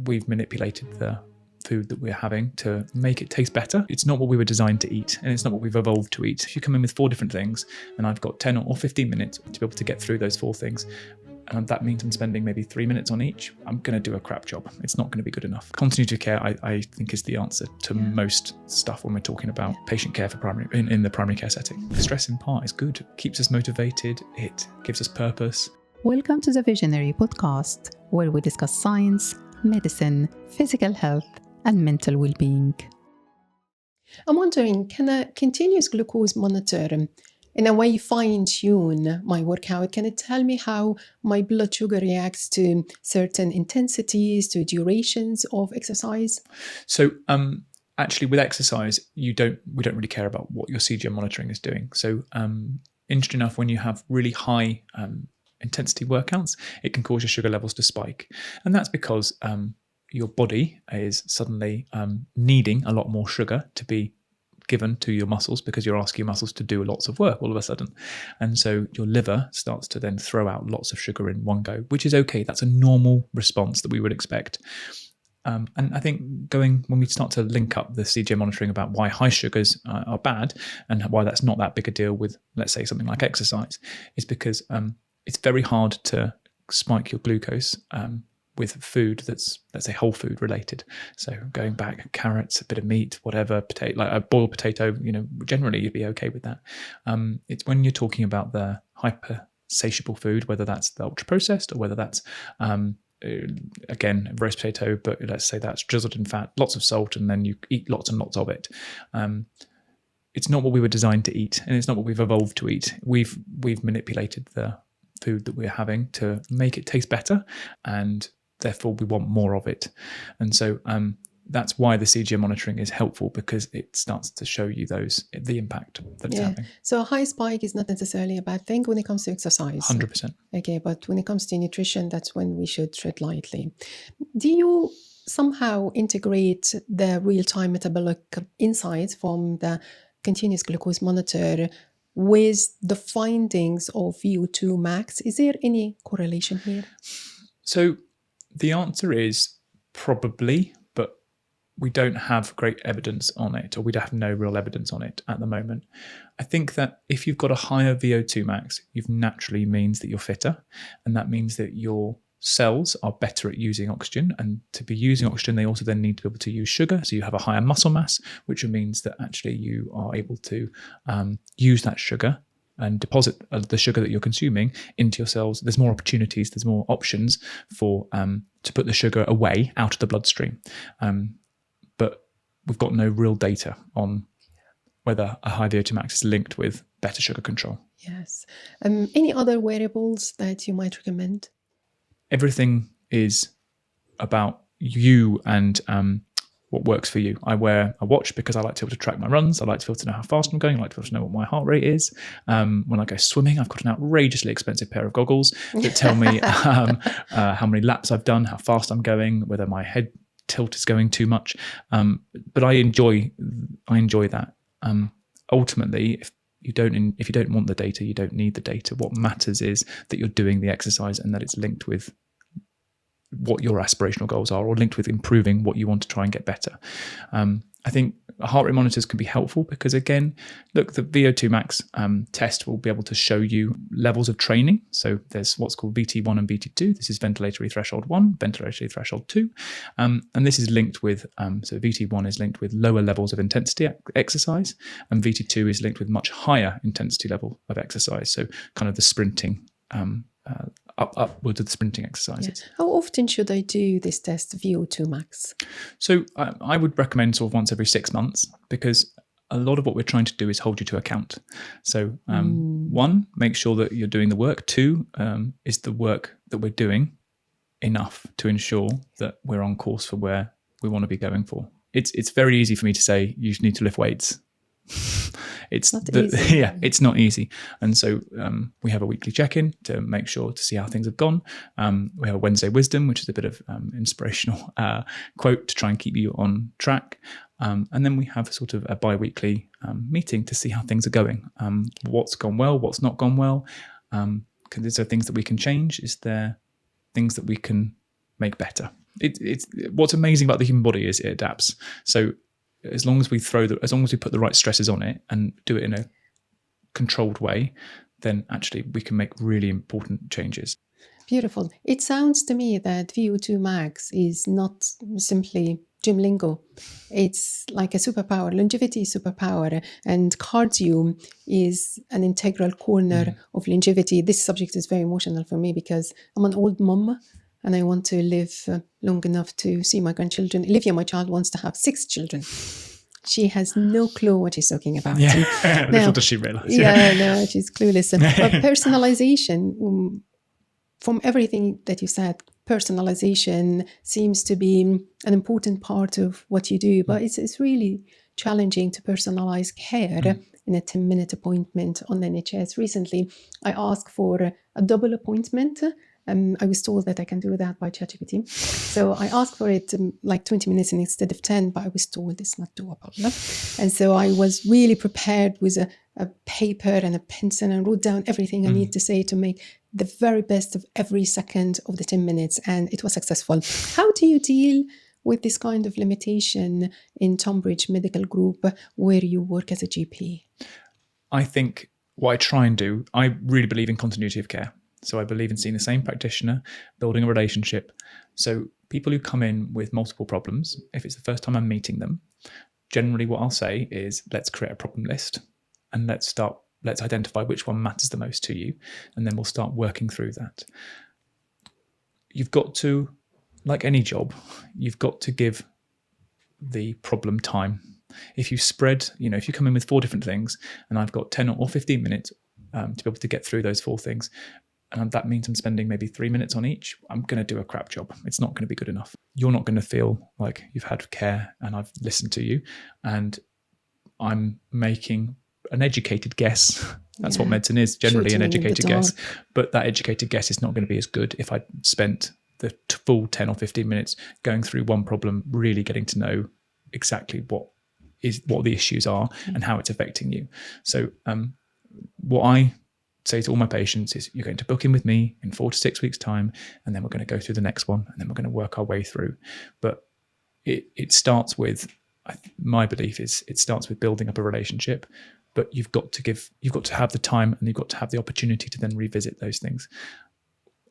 we've manipulated the food that we're having to make it taste better. It's not what we were designed to eat, and it's not what we've evolved to eat. If you come in with 4 different things and I've got 10 or 15 minutes to be able to get through those 4 things, and that means I'm spending maybe 3 minutes on each, I'm going to do a crap job. It's not going to be good enough. Continuity of care, I think, is the answer to most stuff when we're talking about patient care for primary in the primary care setting. The stress in part is good. It keeps us motivated. It gives us purpose. Welcome to the Visionary podcast, where we discuss science, medicine, physical health, and mental well-being. I'm wondering, can a continuous glucose monitor in a way fine-tune my workout? Can it tell me how my blood sugar reacts to certain intensities, to durations of exercise? So actually with exercise, we don't really care about what your CGM monitoring is doing. So interesting enough, when you have really high intensity workouts, it can cause your sugar levels to spike. And that's because your body is suddenly needing a lot more sugar to be given to your muscles, because you're asking your muscles to do lots of work all of a sudden. And so your liver starts to then throw out lots of sugar in one go, which is okay. That's a normal response that we would expect. And I think when we start to link up the CGM monitoring about why high sugars are bad and why that's not that big a deal with, let's say, something like exercise, is because it's very hard to spike your glucose with food that's, let's say, whole food related. So going back, carrots, a bit of meat, whatever, potato, like a boiled potato, generally you'd be okay with that. It's when you're talking about the hyper satiable food, whether that's the ultra processed or whether that's again, roast potato, but let's say that's drizzled in fat, lots of salt, and then you eat lots and lots of it. It's not what we were designed to eat, and it's not what we've evolved to eat. We've manipulated the food that we're having to make it taste better, and therefore we want more of it. And so that's why the CGM monitoring is helpful, because it starts to show you the impact that it's having. So a high spike is not necessarily a bad thing when it comes to exercise. 100%. Okay, but when it comes to nutrition, that's when we should tread lightly. Do you somehow integrate the real-time metabolic insights from the continuous glucose monitor with the findings of VO2 Max? Is there any correlation here? So the answer is probably, but we don't have great evidence on it, or we don't have no real evidence on it at the moment. I think that if you've got a higher VO2 max, you've naturally means that you're fitter, and that means that your cells are better at using oxygen, and to be using oxygen, they also then need to be able to use sugar. So you have a higher muscle mass, which means that actually you are able to use that sugar and deposit the sugar that you're consuming into your cells. There's more opportunities, there's more options for to put the sugar away out of the bloodstream. But we've got no real data on whether a high VO2 max is linked with better sugar control. Yes. Any other wearables that you might recommend? Everything is about you and what works for you. I wear a watch because I like to be able to track my runs. I like to be able to know how fast I'm going. I like to be able to know what my heart rate is. When I go swimming, I've got an outrageously expensive pair of goggles that tell me how many laps I've done, how fast I'm going, whether my head tilt is going too much. But I enjoy that. Ultimately, if you don't want the data, you don't need the data. What matters is that you're doing the exercise and that it's linked with what your aspirational goals are, or linked with improving what you want to try and get better. I think heart rate monitors can be helpful because, again, look, the VO2 Max test will be able to show you levels of training. So there's what's called VT1 and VT2. This is ventilatory threshold 1, ventilatory threshold 2. And this is linked with, so VT1 is linked with lower levels of intensity exercise, and VT2 is linked with much higher intensity level of exercise. So kind of the sprinting, upwards of the sprinting exercises. Yeah. How often should I do this test, VO2 Max? So I would recommend sort of once every 6 months, because a lot of what we're trying to do is hold you to account. So 1, make sure that you're doing the work. 2, is the work that we're doing enough to ensure that we're on course for where we want to be going for. It's very easy for me to say you need to lift weights. It's not easy. And so we have a weekly check-in to make sure to see how things have gone. We have a Wednesday wisdom, which is a bit of inspirational quote to try and keep you on track. And then we have sort of a bi-weekly meeting to see how things are going. What's gone well, what's not gone well. Is there things that we can change? Is there things that we can make better? It's what's amazing about the human body is it adapts. So as long as we put the right stresses on it and do it in a controlled way, then actually we can make really important changes. Beautiful. It sounds to me that VO2 Max is not simply gym lingo. It's like a superpower. Longevity is superpower, and cardio is an integral corner of longevity. This subject is very emotional for me because I'm an old mum and I want to live long enough to see my grandchildren. Olivia, my child, wants to have 6 children. She has no clue what she's talking about. Yeah, little does she realise. No, she's clueless. But personalization, from everything that you said, personalization seems to be an important part of what you do, but it's really challenging to personalize care in a 10-minute appointment on the NHS. Recently, I asked for a double appointment. I was told that I can do that by ChatGPT. So I asked for it like 20 minutes instead of 10, but I was told it's not doable. And so I was really prepared with a paper and a pencil and wrote down everything I need to say to make the very best of every second of the 10 minutes. And it was successful. How do you deal with this kind of limitation in Tonbridge Medical Group where you work as a GP? I think what I try and do, I really believe in continuity of care. So I believe in seeing the same practitioner, building a relationship. So people who come in with multiple problems, if it's the first time I'm meeting them, generally what I'll say is, let's create a problem list and let's identify which one matters the most to you. And then we'll start working through that. You've got to, like any job, you've got to give the problem time. If you spread, if you come in with 4 different things and I've got 10 or 15 minutes to be able to get through those 4 things, and that means I'm spending maybe 3 minutes on each, I'm going to do a crap job. It's not going to be good enough. You're not going to feel like you've had care and I've listened to you and I'm making an educated guess. That's what medicine is, generally an educated guess. But that educated guess is not going to be as good if I spent the full 10 or 15 minutes going through one problem, really getting to know exactly what the issues are and how it's affecting you. So what I say to all my patients is, you're going to book in with me in 4 to 6 weeks time, and then we're going to go through the next one, and then we're going to work our way through. But it starts with, my belief is, it starts with building up a relationship, but you've got to have the time and you've got to have the opportunity to then revisit those things.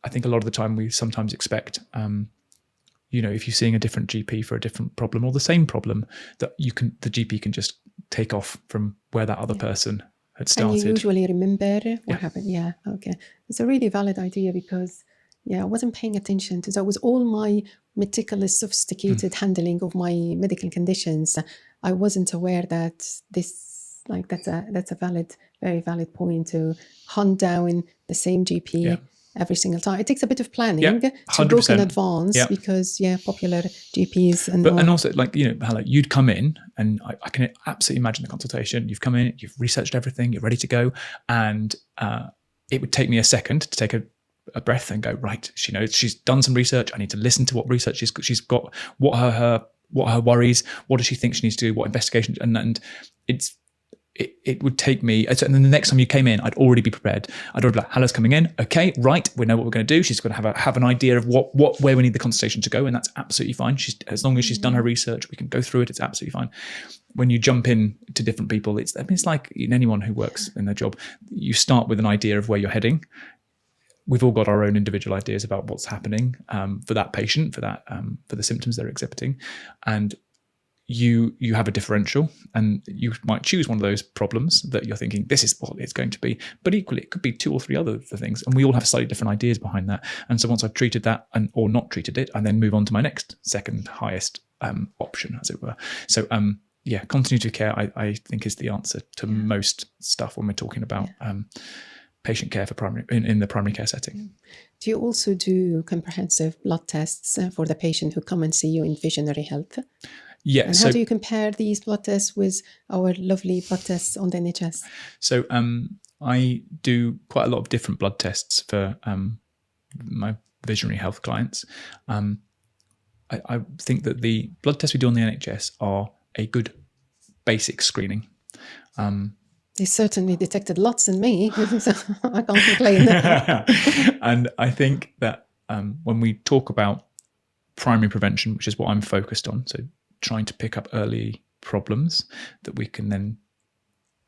I think a lot of the time we sometimes expect, if you're seeing a different GP for a different problem or the same problem, that the GP can just take off from where that other person had started. And you usually remember what happened. Yeah, okay. It's a really valid idea because, I wasn't paying attention to that. With all my meticulous, sophisticated handling of my medical conditions, I wasn't aware that that's a very valid point, to hunt down the same GP every single time. It takes a bit of planning to book in advance because popular GPs and also Hala, you'd come in and I can absolutely imagine the consultation. You've come in, you've researched everything, you're ready to go, and it would take me a second to take a breath and go, right, she's done some research. I need to listen to what research she's got, what are her worries, what does she think she needs to do, what investigations, and it would take me, and then the next time you came in, I'd already be prepared. I'd already be like, Hala's coming in. Okay, right. We know what we're going to do. She's going to have an idea of where we need the consultation to go. And that's absolutely fine. As long as she's done her research, we can go through it. It's absolutely fine. When you jump in to different people, it's like anyone who works in their job, you start with an idea of where you're heading. We've all got our own individual ideas about what's happening for that patient, for the symptoms they're exhibiting. And you have a differential, and you might choose one of those problems that you're thinking, this is what it's going to be. But equally, it could be 2 or 3 other things. And we all have slightly different ideas behind that. And so once I've treated that or not treated it, I then move on to my next second highest option, as it were. So continuity of care, I think, is the answer to most stuff when we're talking about patient care in the primary care setting. Do you also do comprehensive blood tests for the patient who come and see you in Visionary Health? Yeah. And how do you compare these blood tests with our lovely blood tests on the NHS? So I do quite a lot of different blood tests for my Visionary Health clients. I think that the blood tests we do on the NHS are a good basic screening. They certainly detected lots in me, so I can't complain. And I think that when we talk about primary prevention, which is what I'm focused on. So trying to pick up early problems that we can then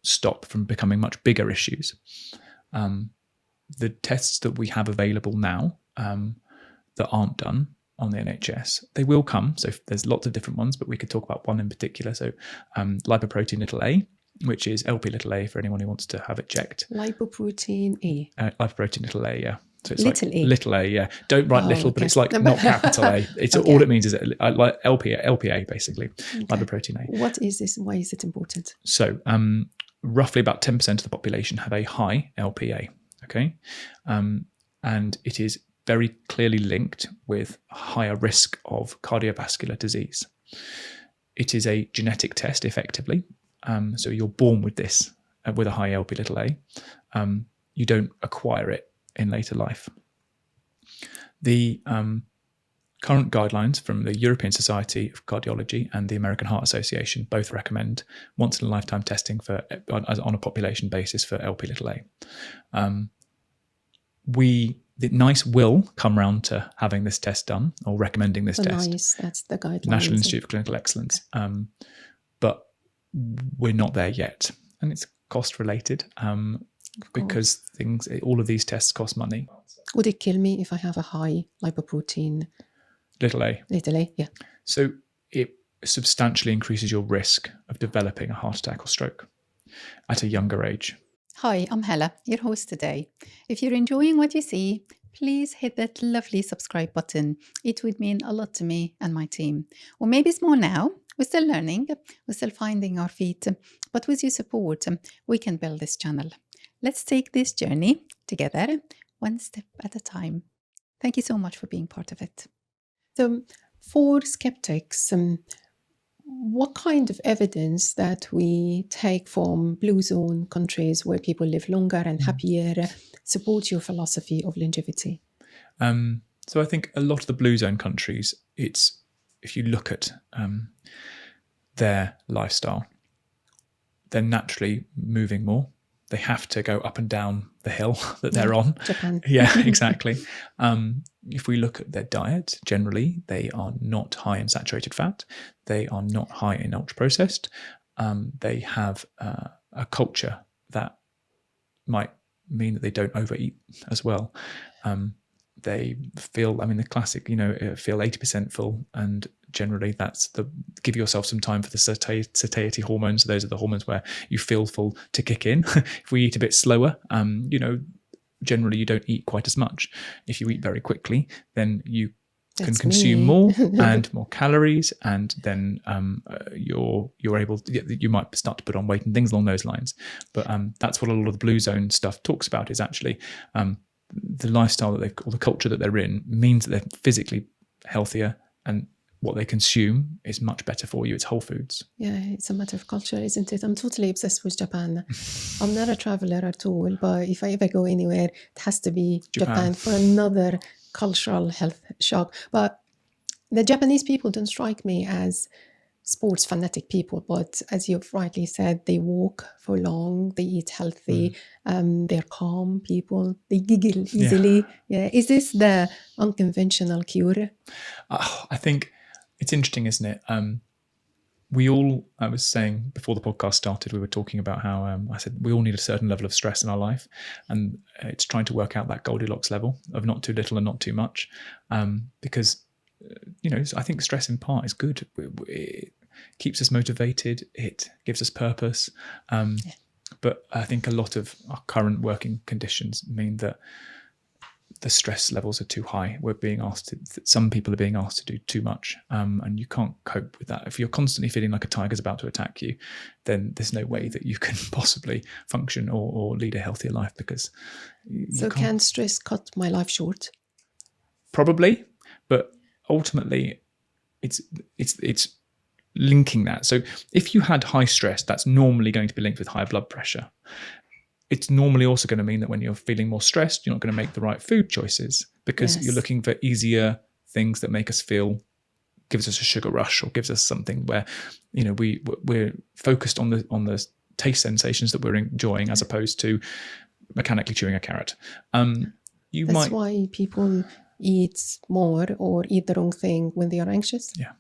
stop from becoming much bigger issues. The tests that we have available now that aren't done on the NHS, they will come. So there's lots of different ones, but we could talk about one in particular. So lipoprotein little a, which is LP little a for anyone who wants to have it checked. Lipoprotein A. Lipoprotein little a, yeah. So it's Little like a. little a, yeah. Don't write little, but okay. it's like not capital A. It's Okay. all it means is like LPA basically, lipoprotein A. What is this? Why is it important? So roughly about 10% of the population have a high LPA, okay? And it is very clearly linked with higher risk of cardiovascular disease. It is a genetic test, effectively. So you're born with this, with a high LP little a. You don't acquire it in later life. The current guidelines from the European Society of Cardiology and the American Heart Association both recommend once-in-a-lifetime testing on a population basis for LP little a. The NICE will come round to having this test done or recommending this test. NICE, that's the guidelines. National Institute for Clinical Excellence. But we're not there yet. And it's cost related because all of these tests cost money. Would it kill me if I have a high lipoprotein? Little a. Little a, yeah. So it substantially increases your risk of developing a heart attack or stroke at a younger age. Hi, I'm Hala, your host today. If you're enjoying what you see, please hit that lovely subscribe button. It would mean a lot to me and my team. Or maybe it's more now. We're still learning, we're still finding our feet, but with your support, we can build this channel. Let's take this journey together, one step at a time. Thank you so much for being part of it. So for skeptics, what kind of evidence that we take from blue zone countries where people live longer and happier support your philosophy of longevity? So I think a lot of the blue zone countries, if you look at their lifestyle, they're naturally moving more. They have to go up and down the hill that they're on. Japan. Yeah, exactly. If we look at their diet, generally, they are not high in saturated fat. They are not high in ultra-processed. They have a culture that might mean that they don't overeat as well. They feel, the classic, feel 80% full, and generally that's give yourself some time for the satiety hormones. Those are the hormones where you feel full to kick in. If we eat a bit slower, generally you don't eat quite as much. If you eat very quickly, then you can consume more and more calories, and then you're able to, you might start to put on weight and things along those lines. But that's what a lot of the blue zone stuff talks about, is actually the lifestyle that or the culture that they're in means that they're physically healthier, and what they consume is much better for you. It's whole foods. Yeah, it's a matter of culture, isn't it? I'm totally obsessed with Japan. I'm not a traveler at all, but if I ever go anywhere, it has to be Japan for another cultural health shock. But the Japanese people don't strike me as sports fanatic people, but as you've rightly said, they walk for long, they eat healthy, they're calm people, they giggle easily. Yeah. Is this the unconventional cure? I think it's interesting, isn't it? I was saying before the podcast started, we were talking about how I said we all need a certain level of stress in our life, and it's trying to work out that Goldilocks level of not too little and not too much, because I think stress in part is good. It keeps us motivated. It gives us purpose. But I think a lot of our current working conditions mean that the stress levels are too high. Some people are being asked to do too much, and you can't cope with that. If you're constantly feeling like a tiger's about to attack you, then there's no way that you can possibly function or lead a healthier life, because can stress cut my life short? Probably, but ultimately it's linking that. So if you had high stress, that's normally going to be linked with higher blood pressure. It's normally also going to mean that when you're feeling more stressed, you're not going to make the right food choices, because you're looking for easier things that make us gives us a sugar rush, or gives us something where, we're focused on the taste sensations that we're enjoying, as opposed to mechanically chewing a carrot. That's why people eat more or eat the wrong thing when they are anxious? Yeah.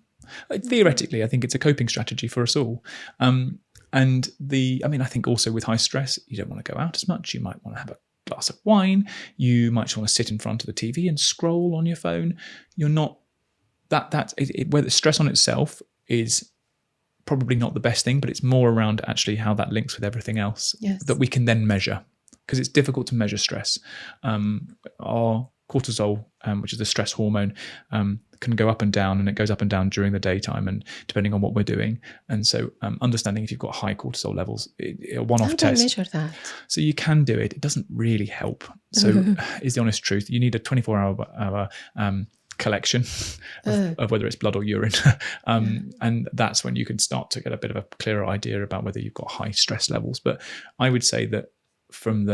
Theoretically, I think it's a coping strategy for us all. I think also with high stress, you don't want to go out as much. You might want to have a glass of wine. You might just want to sit in front of the TV and scroll on your phone. You're not whether stress on itself is probably not the best thing, but it's more around actually how that links with everything else that we can then measure, because it's difficult to measure stress. Our cortisol, which is the stress hormone, can go up and down, and it goes up and down during the daytime and depending on what we're doing. And so understanding if you've got high cortisol levels, a one-off test. How do I measure that? So you can do it. It doesn't really help. So is the honest truth. You need a 24-hour collection of whether it's blood or urine. And that's when you can start to get a bit of a clearer idea about whether you've got high stress levels. But I would say that from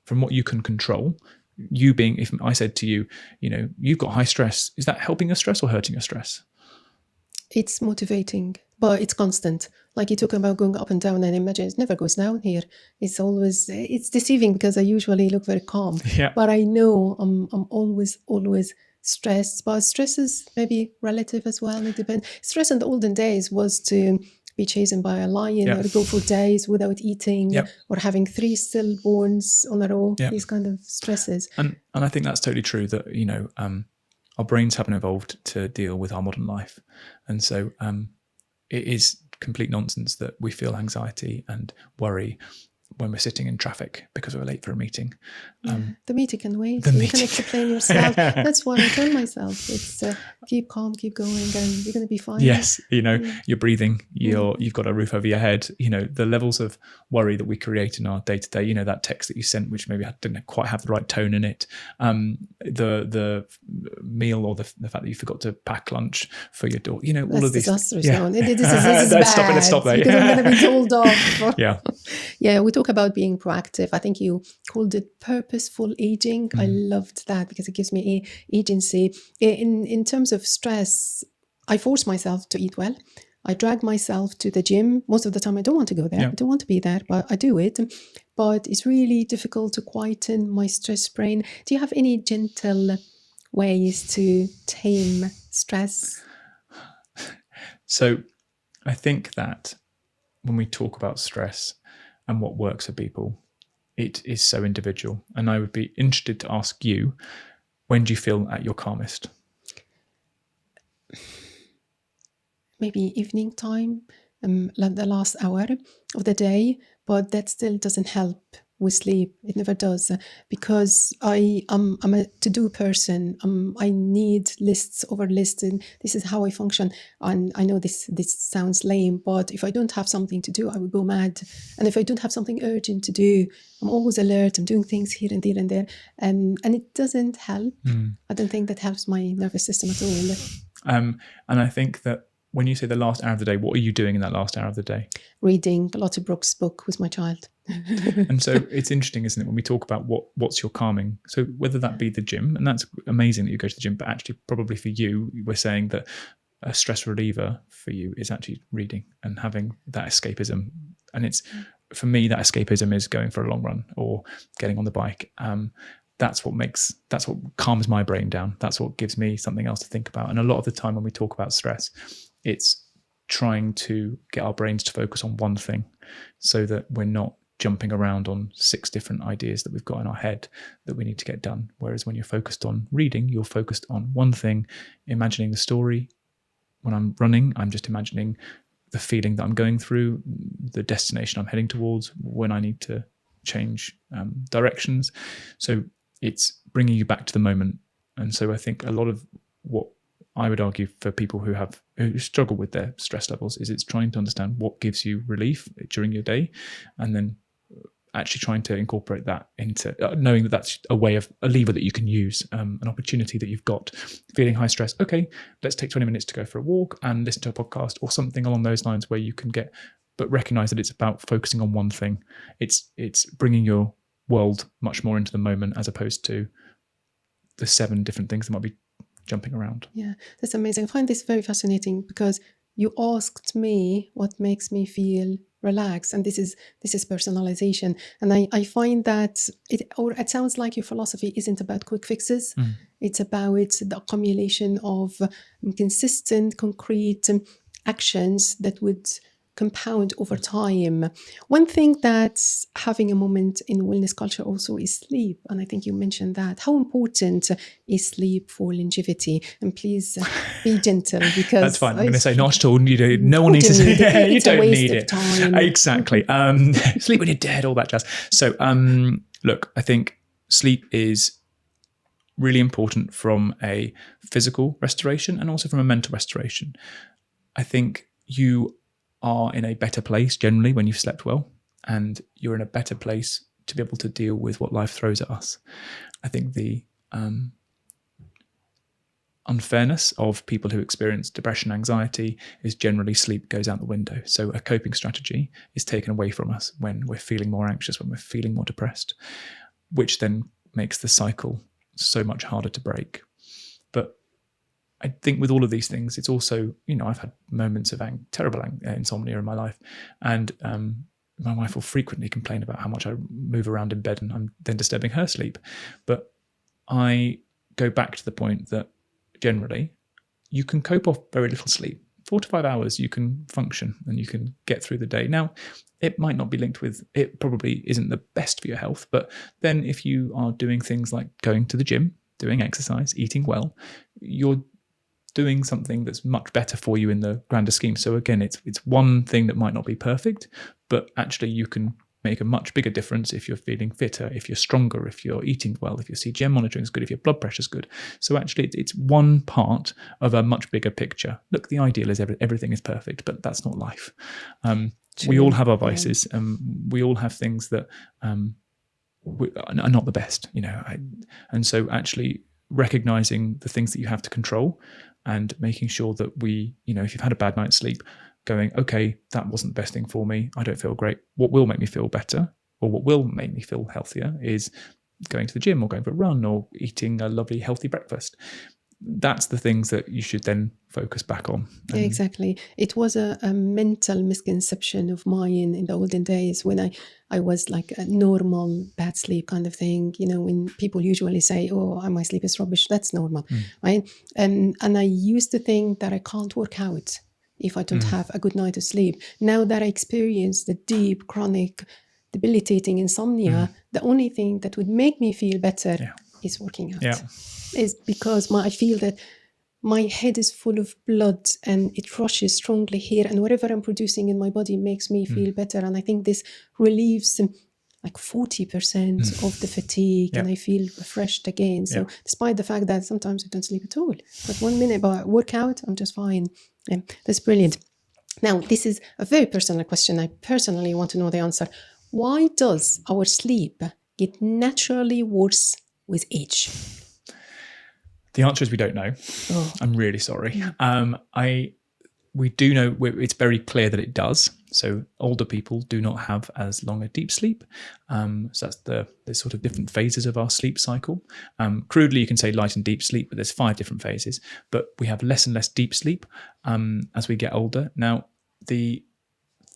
what you can control, if I said to you, you've got high stress, is that helping your stress or hurting your stress? It's motivating, but it's constant. Like you talk about going up and down, and imagine it never goes down here. It's deceiving because I usually look very calm. Yeah. But I know I'm always stressed. But stress is maybe relative as well. It depends. Stress in the olden days was to be chased by a lion or go for days without eating or having 3 stillborns on a row. These kind of stresses. And I think that's totally true that, our brains haven't evolved to deal with our modern life. And so it is complete nonsense that we feel anxiety and worry when we're sitting in traffic because we're late for a meeting. The meeting can wait. You can explain yourself. That's what I tell myself. It's keep calm, keep going, and you're going to be fine. Yes, you're breathing, you've got a roof over your head. The levels of worry that we create in our day-to-day, that text that you sent, which maybe didn't quite have the right tone in it, the meal or the fact that you forgot to pack lunch for your daughter, all of these. Disastrous. This is bad. Let's stop there. Because I'm going to be told off. Yeah. We talk about being proactive. I think you called it purposeful aging. I loved that because it gives me agency. In terms of stress, I force myself to eat well. I drag myself to the gym. Most of the time I don't want to go there. I don't want to be there, but I do it. But it's really difficult to quieten my stress brain. Do you have any gentle ways to tame stress? So I think that when we talk about stress and what works for people, it is so individual. And I would be interested to ask you, when do you feel at your calmest? Maybe evening time, like the last hour of the day, but that still doesn't help with sleep. It never does, because I'm a to-do person. I need lists over lists, and this is how I function. And I know this sounds lame, but if I don't have something to do, I would go mad. And if I don't have something urgent to do, I'm always alert. I'm doing things here and there and there, and it doesn't help. I don't think that helps my nervous system at all. And I think that when you say the last hour of the day, what are you doing in that last hour of the day? Reading Lotte Brooks' book with my child. And so it's interesting, isn't it, when we talk about what's your calming? So whether that be the gym, and that's amazing that you go to the gym, but actually probably for you, we're saying that a stress reliever for you is actually reading and having that escapism. And it's, for me, that escapism is going for a long run or getting on the bike. That's what calms my brain down. That's what gives me something else to think about. And a lot of the time when we talk about stress, it's trying to get our brains to focus on one thing so that we're not jumping around on 6 different ideas that we've got in our head that we need to get done. Whereas when you're focused on reading, you're focused on one thing, imagining the story. When I'm running, I'm just imagining the feeling that I'm going through, the destination I'm heading towards, when I need to change directions. So it's bringing you back to the moment. And so I think a lot of what I would argue for people who struggle with their stress levels is it's trying to understand what gives you relief during your day, and then actually trying to incorporate that into knowing that that's a lever that you can use, an opportunity that you've got. Feeling high stress, okay, let's take 20 minutes to go for a walk and listen to a podcast or something along those lines, where you can but recognize that it's about focusing on one thing. It's bringing your world much more into the moment, as opposed to the 7 different things that might be jumping around. Yeah, that's amazing. I find this very fascinating because you asked me what makes me feel relaxed, and this is personalization. And I find that it sounds like your philosophy isn't about quick fixes. It's about the accumulation of consistent, concrete actions that would compound over time. One thing that's having a moment in wellness culture also is sleep. And I think you mentioned that. How important is sleep for longevity? And please be gentle, because that's fine. I'm going to say not at all. No one needs to say it. You don't need it. Time. Exactly. Sleep when you're dead, all that jazz. So look, I think sleep is really important from a physical restoration and also from a mental restoration. I think you are in a better place generally when you've slept well, and you're in a better place to be able to deal with what life throws at us. I think the unfairness of people who experience depression, anxiety, is generally sleep goes out the window. So a coping strategy is taken away from us when we're feeling more anxious, when we're feeling more depressed, which then makes the cycle so much harder to break. But I think with all of these things, it's also, I've had moments of terrible insomnia in my life, and my wife will frequently complain about how much I move around in bed and I'm then disturbing her sleep. But I go back to the point that generally you can cope off very little sleep. 4 to 5 hours, you can function and you can get through the day. Now, it might not be linked with, it probably isn't the best for your health, but then if you are doing things like going to the gym, doing exercise, eating well, you're doing something that's much better for you in the grander scheme. So again, it's one thing that might not be perfect, but actually you can make a much bigger difference if you're feeling fitter, if you're stronger, if you're eating well, if your CGM monitoring is good, if your blood pressure is good. So actually it's one part of a much bigger picture. Look, the ideal is everything is perfect, but that's not life. We all have our vices, we all have things that are not the best, and so actually recognizing the things that you have to control and making sure that if you've had a bad night's sleep, going, okay, that wasn't the best thing for me, I don't feel great. What will make me feel better, or what will make me feel healthier, is going to the gym or going for a run or eating a lovely healthy breakfast. That's the things that you should then focus back on. Yeah, exactly. It was a mental misconception of mine in the olden days when I was like a normal bad sleep kind of thing. When people usually say, oh, my sleep is rubbish, that's normal, right? And I used to think that I can't work out if I don't have a good night of sleep. Now that I experience the deep, chronic, debilitating insomnia, the only thing that would make me feel better is working out. Yeah. Is because I feel that my head is full of blood and it rushes strongly here, and whatever I'm producing in my body makes me feel better. And I think this relieves like 40% of the fatigue, and I feel refreshed again. So despite the fact that sometimes I don't sleep at all, but 1 minute I work out, I'm just fine. That's brilliant. Now, this is a very personal question. I personally want to know the answer. Why does our sleep get naturally worse with age? The answer is we don't know. Oh. I'm really sorry. We do know, it's very clear that it does. So older people do not have as long a deep sleep. So that's the sort of different phases of our sleep cycle. Crudely, you can say light and deep sleep, but there's 5 different phases. But we have less and less deep sleep as we get older. Now, the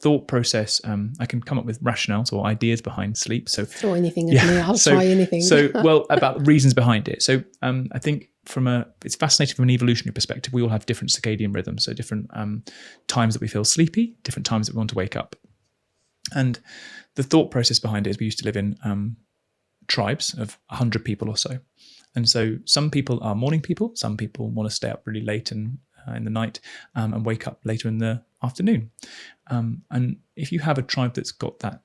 thought process, I can come up with rationales or ideas behind sleep. So throw anything at me, I'll try anything. About reasons behind it. So I think it's fascinating from an evolutionary perspective. We all have different circadian rhythms, so different times that we feel sleepy, different times that we want to wake up. And the thought process behind it is we used to live in tribes of 100 people or so. And so some people are morning people, some people want to stay up really late in the night and wake up later in the afternoon. And if you have a tribe that's got that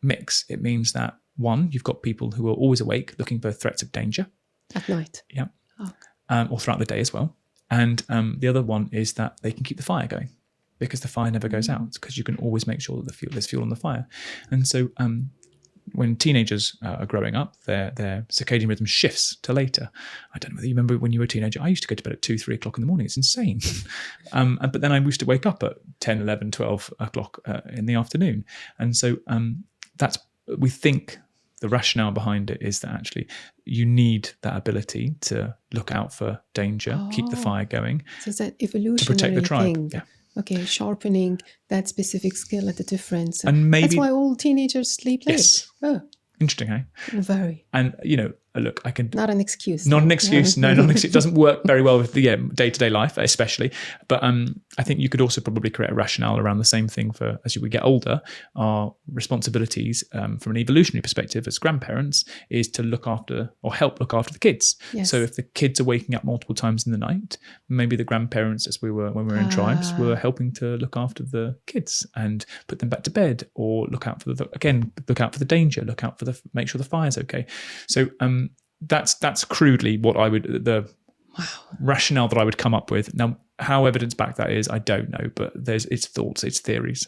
mix, it means that, one, you've got people who are always awake looking for threats of danger. At night. Yeah. Oh. Or throughout the day as well. And the other one is that they can keep the fire going, because the fire never goes out, because you can always make sure that there's fuel on the fire. And so when teenagers are growing up, their circadian rhythm shifts to later. I don't know whether you remember when you were a teenager. I used to go to bed at 2-3 o'clock in the morning. It's insane. But then I used to wake up at 10, 11, 12 o'clock in the afternoon. And so we think the rationale behind it is that actually you need that ability to look out for danger, keep the fire going. So it's that evolutionary to protect the tribe. Thing. Yeah. Okay, sharpening that specific skill at the difference. And maybe that's why all teenagers sleep late. Yes. Oh. Interesting, eh? Very. And, look, I can Not an excuse. not an excuse. No, not an excuse. It doesn't work very well with the day-to-day life, especially. But I think you could also probably create a rationale around the same thing for as we get older. Our responsibilities from an evolutionary perspective as grandparents is to look after or help look after the kids. Yes. So if the kids are waking up multiple times in the night, maybe the grandparents, when we were in tribes, were helping to look after the kids and put them back to bed, or look out for the danger, make sure the fire's okay. So that's crudely what I would the rationale that I would come up with. Now, how evidence backed that is, I don't know, but it's thoughts, it's theories.